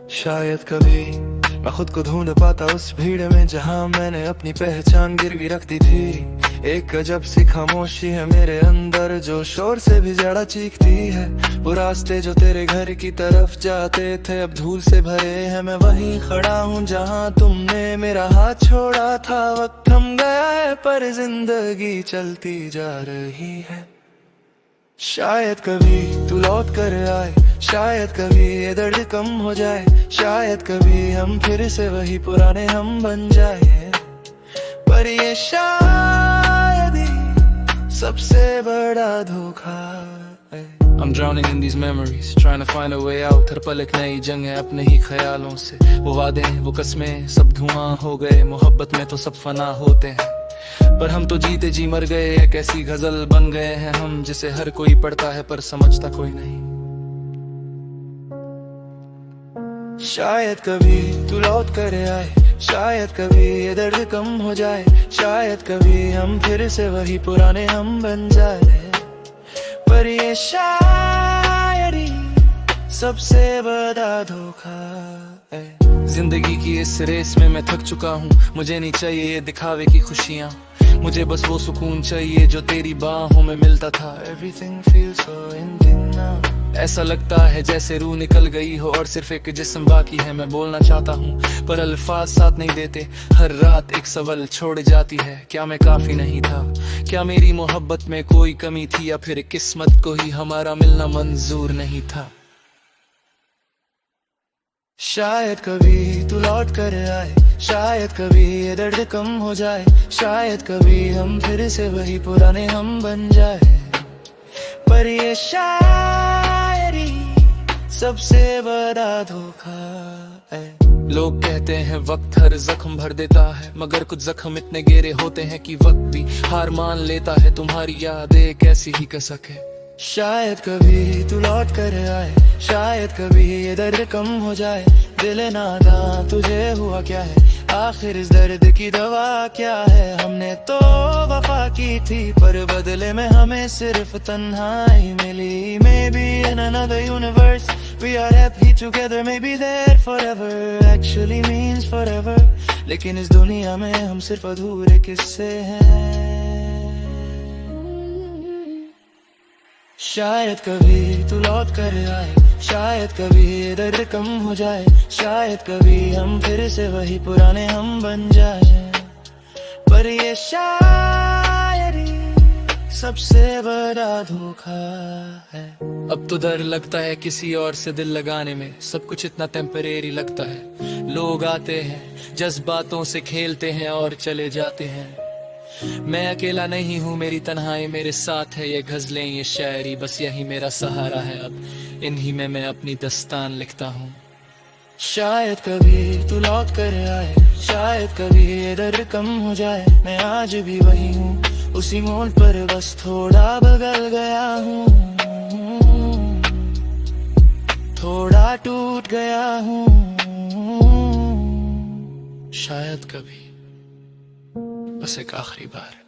शायद कभी मैं खुद को ढूंढ पाता उस भीड़ में जहां मैंने अपनी पहचान गिरवी रख दी थी। एक अजब सी खामोशी है मेरे अंदर जो शोर से भी ज्यादा चीखती है। वो रास्ते जो तेरे घर की तरफ जाते थे अब धूल से भरे हैं। मैं वहीं खड़ा हूँ जहां तुमने मेरा हाथ छोड़ा था। वक्त थम गया है पर जिंदगी चलती जा रही है। शायद कभी तू लौट कर आए, शायद कभी ये दर्द कम हो जाए, शायद कभी हम फिर से वही पुराने हम बन जाए। पर ये शायद ही सबसे बड़ा धोखा है। I'm drowning in these memories, trying to find a way out। हर पल एक नई जंग है अपने ही ख्यालों से। वो वादे वो कस्में सब धुआं हो गए। मोहब्बत में तो सब फना होते हैं पर हम तो जीते जी मर गए। एक ऐसी गजल बन गए हैं हम जिसे हर कोई पढ़ता है पर समझता कोई नहीं। शायद कभी तू लौट कर आए, शायद कभी ये दर्द कम हो जाए, शायद कभी हम फिर से वही पुराने हम बन जाए। पर ये शायरी सबसे बड़ा धोखा है। जिंदगी की इस रेस में मैं थक चुका हूँ। मुझे नहीं चाहिए ये दिखावे की खुशियाँ, मुझे बस वो सुकून चाहिए जो तेरी बाहों में मिलता था। Everything feels so empty now। ऐसा लगता है जैसे रूह निकल गई हो और सिर्फ एक जिस्म बाकी है। मैं बोलना चाहता हूँ पर अल्फाज साथ नहीं देते। हर रात एक सवाल छोड़ जाती है, क्या मैं काफी नहीं था? क्या मेरी मोहब्बत में कोई कमी थी या फिर किस्मत को ही हमारा मिलना मंजूर नहीं था? शायद कभी तू लौट कर आए, शायद कभी ये दर्द कम हो जाए, शायद कभी हम फिर से वही पुराने हम बन जाए। पर ये शायरी सबसे बड़ा धोखा है। लोग कहते हैं वक्त हर जख्म भर देता है, मगर कुछ जख्म इतने गहरे होते हैं कि वक्त भी हार मान लेता है। तुम्हारी याद एक ऐसी ही कसक है। शायद कभी तू लौट कर आए, शायद कभी ये दर्द कम हो जाए। दिल नादां तुझे हुआ क्या है? आखिर इस दर्द की दवा क्या है? हमने तो वफा की थी पर बदले में हमें सिर्फ तन्हाई मिली। Maybe in another universe we are happy together, maybe there forever actually means forever। लेकिन इस दुनिया में हम सिर्फ अधूरे किस्से हैं। शायद कभी तू लौट कर आए, शायद कभी ये दर्द कम हो जाए, शायद कभी हम फिर से वही पुराने हम बन जाए। पर ये शायरी सबसे बड़ा धोखा है। अब तो डर लगता है किसी और से दिल लगाने में, सब कुछ इतना टेम्परेरी लगता है। लोग आते हैं जज्बातों से खेलते हैं और चले जाते हैं। मैं अकेला नहीं हूँ, मेरी तन्हाई मेरे साथ है। ये गजलें ये शायरी बस यही मेरा सहारा है। अब इन्हीं में मैं अपनी दस्तान लिखता हूँ। शायद कभी तू लौट कर आए, शायद कभी ये दर्द कम हो जाए। मैं आज भी वही हूँ उसी मोड़ पर, बस थोड़ा बदल गया हूँ, थोड़ा टूट गया हूँ। शायद कभी बस एक आखिरी बार।